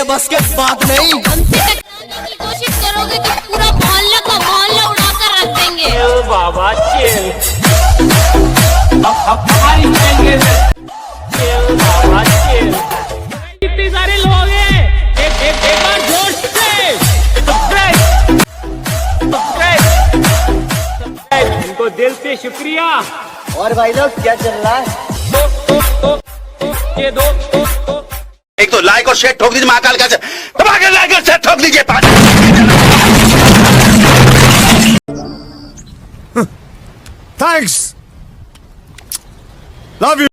बस के बात नहीं। हमसे टकराने की कोशिश करोगे तो पूरा मोहल्ला का मोहल्ला उड़ाकर रख देंगे। बाबा चिल, अब हमारी बाबा चिल। कितने सारे लोग हैं, एक बार जोर से सब्सक्राइब, इनको दिल से शुक्रिया। और भाई लोग क्या चल रहा है? ये दो एक तो लाइक और शेयर ठोक दीजिए, महाकाल का धमाके लाइक और शेयर ठोक दीजिए। Thanks, love you.